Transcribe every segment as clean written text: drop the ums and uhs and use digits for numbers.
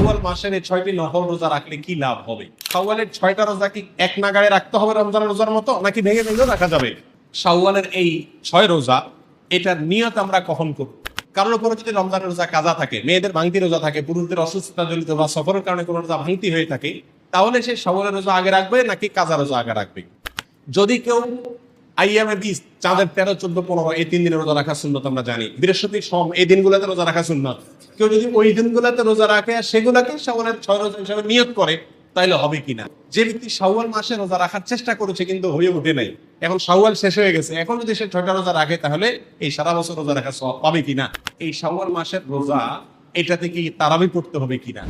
শাওয়াল মাসের এই 6টি নফল রোজা রাখলে কি লাভ হবে? শাওয়ালের 6টা রোজা কি এক নাগাড়ে রাখতে হবে রমজানের রোজার মতো, নাকি ভেঙে ভেঙেও রাখা যাবে? শাওয়ালের এই 6 রোজা, এটার নিয়ত আমরা কখন করব? কারোর উপরে যদি রমজানের রোজা কাজা থাকে, মেয়েদের ভাঙতি রোজা থাকে, পুরুষদের অসুস্থতা জনিত বা সফরের কারণে কোনো রোজা ভাঙতি হয়ে থাকে, তাহলে সে শাওয়ালের রোজা আগে রাখবে নাকি কাজা রোজা আগে রাখবে? যদি কেউ আইয়ামে 20, চাঁদের 13, 14, 15 এই 3 দিনের রোজা রাখা সুন্নত আমরা জানি। বৃহস্পতি, সোম এই দিনগুলোতে রোজা রাখা সুন্নত। কেউ যদি ওই দিনগুলোতে রোজা রাখে আর সেগুলাকে শাওয়ালের 6 রোজা হিসেবে নিয়ত করে, তাহলে হবে কিনা? যে ব্যক্তি শাওয়াল মাসে রোজা রাখার চেষ্টা করেছে কিন্তু হয়ে ওঠে নাই, এখন শাওয়াল শেষ হয়ে গেছে, এখন যদি সে 6টা রোজা রাখে তাহলে এই সারা বছর রোজা রাখার সওয়াব পাবে কিনা? এই শাওয়াল মাসের রোজা এটাতে কি তারাবি পড়তে হবে কিনা?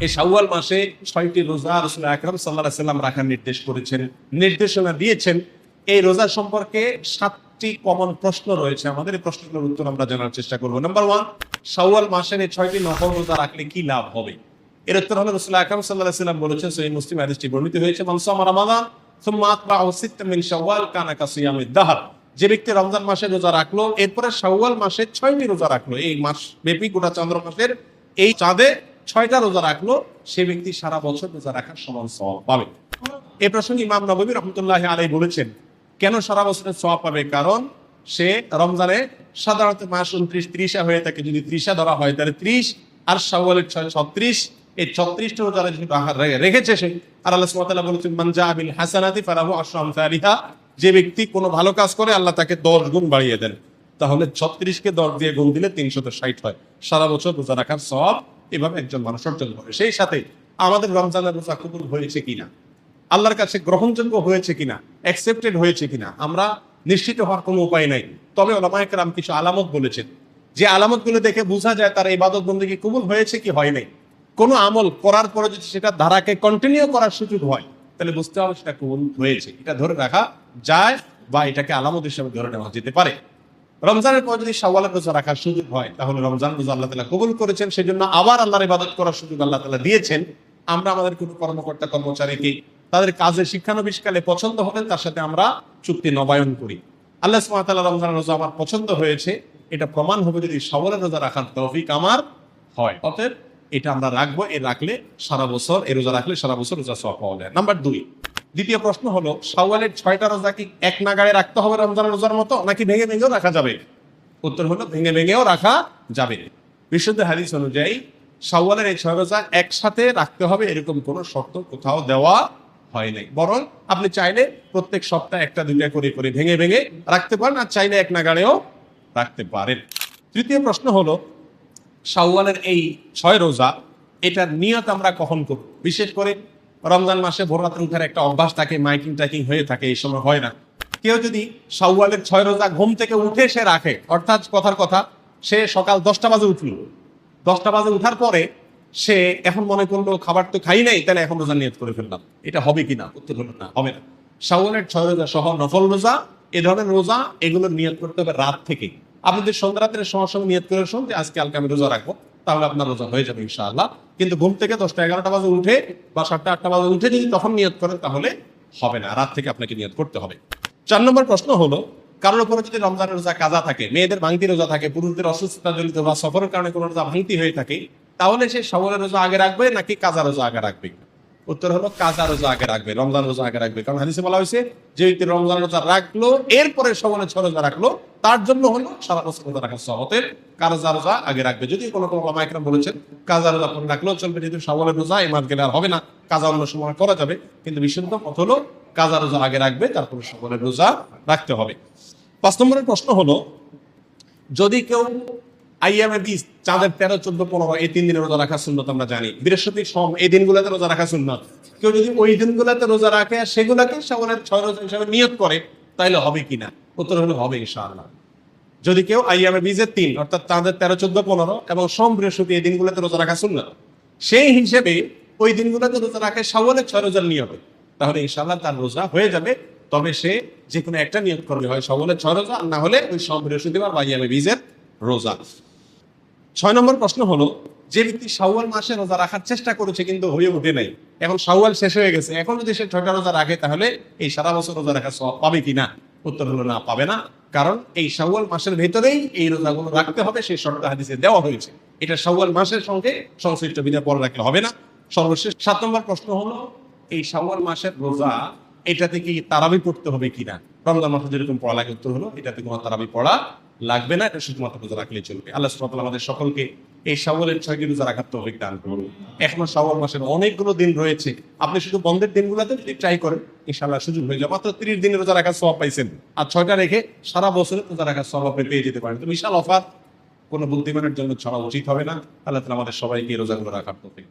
এই শাওয়াল মাসে 6টি রোজা রাসূল আকরাম সাল্লাল্লাহু আলাইহি ওয়াসাল্লাম রাখার নির্দেশ করেছেন, নির্দেশনা দিয়েছেন। এই রোজা সম্পর্কে 7টি কমন প্রশ্ন রয়েছে, আমাদের এই প্রশ্নগুলোর উত্তর আমরা জানার চেষ্টা করব। নাম্বার 1, শাওয়াল মাসের এই 6টি নফল রোজা রাখলে কি লাভ হবে? এর উত্তর হলো রাসূল আকরাম সাল্লাল্লাহু আলাইহি ওয়াসাল্লাম বলেছেন, সহিহ মুসলিম হাদিসটি বর্ণিত হয়েছে, মান সামা রমাদান সুম্মা আতবাহু সিত্তান মিন শাওয়াল কানা কাসিয়ামিদ দাহর। যে ব্যক্তি রমজান মাসে রোজা রাখলো, এরপরে শাওয়াল মাসে 6টি রোজা রাখলো, এই মাস ব্যাপী গোটা চন্দ্র মাসের এই চাঁদে 6টা রোজা রাখলো, সে ব্যক্তি সারা বছর রোজা রাখার সমান সওয়াব পাবে। এই প্রসঙ্গে ইমাম নববী রাহমাতুল্লাহি আলাইহি বলেছেন, কেন সারা বছরের সওয়াব পাবে? কারণ সে রমজানে সাধারণত মাস 29, 30 হয়ে থাকে, যদি 30 ধরা হয় তাহলে 30, আর শাওয়ালের 36, এই 36টা রোজা রেখেছে সে। আর আল্লাহ সুবহানাহু ওয়া তাআলা বলেছেন, মান জা বিল হাসানাতি ফালাহু আশরু আমসালিহা। যে ব্যক্তি কোনো ভালো কাজ করে আল্লাহ তাকে 10 গুণ বাড়িয়ে দেন। তাহলে 36কে 10 দিয়ে গুণ দিলে 360 হয়। সারা বছর রোজা রাখার সওয়াব এভাবে একজন মানুষ অর্জন করে। সেই সাথে আমাদের রমজানের রোজা কবুল হয়েছে কিনা, আল্লাহর কাছে গ্রহণযোগ্য হয়েছে কিনা, অ্যাকসেপ্টেড হয়েছে কিনা, আমরা নিশ্চিত হওয়ার কোনো উপায় নাই। তবে উলামায়ে কেরাম কিছু আলামত বলেছেন, যে আলামতগুলো দেখে বোঝা যায় তার ইবাদত বন্দেগী কবুল হয়েছে কি হয় নাই। কোনো আমল করার পরে যদি সেটা ধারাকে কন্টিনিউ করার সুযোগ হয়, তাহলে বুঝতে হবে সেটা কবুল হয়েছে, এটা ধরে রাখা যায় বা এটাকে আলামত হিসেবে ধরে নেওয়া যেতে পারে। রমজানের পর যদি শাওয়ালের রোজা রাখার সুযোগ হয়, তাহলে রমজান রোজা আল্লাহ তাআলা কবুল করেছেন, সেজন্য আবার আল্লাহর ইবাদত করার সুযোগ আল্লাহ তাআলা দিয়েছেন। আমরা আমাদের কোনো কর্মকর্তা কর্মচারীকে তাদের কাজের শিক্ষানবিশকালে পছন্দ হলে তার সাথে আমরা চুক্তি নবায়ন করি। আল্লাহ সুবহানাহু ওয়া তাআলা রমজানের রোজা আমার পছন্দ হয়েছে, এটা প্রমাণ হবে যদি শাওয়ালের রোজা রাখার তৌফিক আমার হয়। অতএব এটা আমরা রাখবো, রাখলে সারা বছর এই রোজা রাখলে সারা বছর রোজা সওয়াব পাওয়া যায়। নাম্বার 2, দ্বিতীয় প্রশ্ন হলো, শাওয়ালের 6টা রোজা কি এক নাগাড়ে রাখতে হবে রমজানের রোজার মতো, নাকি ভেঙে ভেঙেও রাখা যাবে? উত্তর হলো ভেঙে ভেঙেও রাখা যাবে। বিশুদ্ধ হাদিস অনুযায়ী শাওয়ালের এই 6 রোজা একসাথে রাখতে হবে এরকম কোনো শর্ত কোথাও দেওয়া হয় নাই। বরং আপনি চাইলে প্রত্যেক সপ্তাহে 1টা 2টা করে করে ভেঙে ভেঙে রাখতে পারেন, আর চাইলে এক নাগাড়েও রাখতে পারেন। তৃতীয় প্রশ্ন হলো, শাওয়ালের এই 6 রোজা, এটার নিয়ত আমরা কখন করব? বিশেষ করে রমজান মাসে ভোর রাতে উঠার একটা অভ্যাস থাকে, মাইকিং টাইকিং হয়ে থাকে, এই সময় হয় না। কেউ যদি শাওয়ালের 6 রোজা ঘুম থেকে উঠে সে রাখে, অর্থাৎ কথার কথা সে সকাল 10টা বাজে উঠলো, 10টা বাজে উঠার পরে সে এখন মনে করলো খাবার তো খাই নাই, তাহলে এখন রোজা নিয়ত করে ফেললাম, এটা হবে কিনা? উত্তর হলো না, হবে না। শাওয়ালের 6 রোজা সহ নফল রোজা, এ ধরনের রোজা এগুলোর নিয়ত করতে হবে রাত থেকে। আপনি যদি সন্ধ্যা রাতের সময় নিয়ত করে শুন যে আজকে কালকে আমি রোজা রাখবো, তাহলে আপনার রোজা হয়ে যাবে ইনশাআল্লাহ। কিন্তু ঘুম থেকে 10টা 11টা বাজে উঠে বা 7টা 8টা বাজে উঠে যদি তখন নিয়ত করেন তাহলে হবে না, রাত থেকে আপনাকে নিয়ত করতে হবে। 4 নম্বর প্রশ্ন হলো, কারোর উপরে যদি রমজানের রোজা কাজা থাকে, মেয়েদের ভাঙতি রোজা থাকে, পুরুষদের অসুস্থতা জনিত বা সফরের কারণে কোনো রোজা ভাঙতি হয়ে থাকে, তাহলে সে শাওয়ালের রোজা আগে রাখবে নাকি কাজা রোজা আগে রাখবে? উত্তর হলো কাজা রোজা আগে রাখবে, রমজান রোজা আগে রাখবে। কারণ হাদিসে বলা হয়েছে, যে ব্যক্তি রমজান রোজা রাখলো এরপরে শাওয়ালের 6 রোজা রাখলো, তার জন্য হলো সারা বছর রোজা রাখার সওয়াব। কাজা রোজা আগে রাখবে। যদি কোনো ওলামায়ে কেরাম বলেছেন কাজা রোজা পরে রাখলেও চলবে, যেহেতু শাওয়ালের রোজা এই মাস গেলে আর হবে না, কাজা অন্য সময় করা যাবে, কিন্তু বিশুদ্ধ পথ হলো কাজা রোজা আগে রাখবে, তারপরে শাওয়ালের রোজা রাখতে হবে। 5 নম্বরের প্রশ্ন হলো, যদি কেউ আইয়ামে 20, চাঁদের 13, 14, 15 এই 3 দিনের রোজা রাখা সুন্নত আমরা জানি। বৃহস্পতি, সোম এই দিনগুলোতে রোজা রাখা সুন্নত। কেউ যদি ওই দিনগুলোতে রোজা রাখে আর সেগুলোকে শাওয়ালের 6 রোজা হিসেবে নিয়ত করে, তাহলে হবে কিনা? উত্তর হলো হবে ইনশাআল্লাহ। যদি কেউ আইয়ামে 20-এর 3 অর্থাৎ চাঁদের 13, 14, 15 এবং সোম বৃহস্পতি এই দিনগুলোতে রোজা রাখা সুন্নত, সেই হিসেবে ওই দিনগুলোতে রোজা রাখে শাওয়ালের 6 রোজার নিয়তে, তাহলে ইনশাআল্লাহ তার রোজা হয়ে যাবে। তবে সে যে কোনো একটা নিয়ত করলে হয়, শাওয়ালের 6 রোজা, আর না হলে ওই সোম বৃহস্পতিবার বা আইয়ামে 20-এর রোজা। 6 নম্বর প্রশ্ন হলো, যে ব্যক্তি শাওয়াল মাসে রোজা রাখার চেষ্টা করেছে কিন্তু হয়ে ওঠে নাই, এখন শাওয়াল শেষ হয়ে গেছে, এখন যদি সে 6টা রোজা রাখে তাহলে এই সারা বছর রোজা রাখার সওয়াব পাবে কিনা? উত্তর হলো না, পাবে না। কারণ এই শাওয়াল মাসের ভেতরেই এই রোজাগুলো রাখতে হবে, সেই শর্ত হাদিসে দেওয়া হয়েছে। এটা শাওয়াল মাসের সঙ্গে সংশ্লিষ্ট বিধান পরে রাখলে হবে না। সর্বশেষ 7 নম্বর প্রশ্ন হলো, এই শাওয়াল মাসের রোজা এটাতে কি তারাবি পড়তে হবে কিনা? রমজান মাসে যেরকম পড়া লাগে, উত্তর হলো এটাতে কোনো তারাবি পড়া লাগবে না, এটা শুধুমাত্র রোজা রাখলেই চলবে। আল্লাহ সুবহানাহু ওয়া তাআলা আমাদের সকলকে এই শাওয়ালের 6টি রোজা রাখার তৌফিক দান করুন। এখনো শাওয়াল মাসের অনেকগুলো দিন রয়েছে, আপনি শুধু বন্ধের দিনগুলোতে যদি ট্রাই করেন ইনশাআল্লাহ সুযোগ হয়ে যাবে। মাত্র 30 দিনের রোজা রাখার সওয়াব পাইছেন, আর 6টা রেখে সারা বছরে রোজা রাখার সওয়াব আপনি পেয়ে যেতে পারেন। তো বিশাল অফার, কোনো বুদ্ধিমানের জন্য ছাড়া উচিত হবে না। আল্লাহ তাআলা আমাদের সবাইকে এই রোজাগুলো রাখার তৌফিক দান করুন।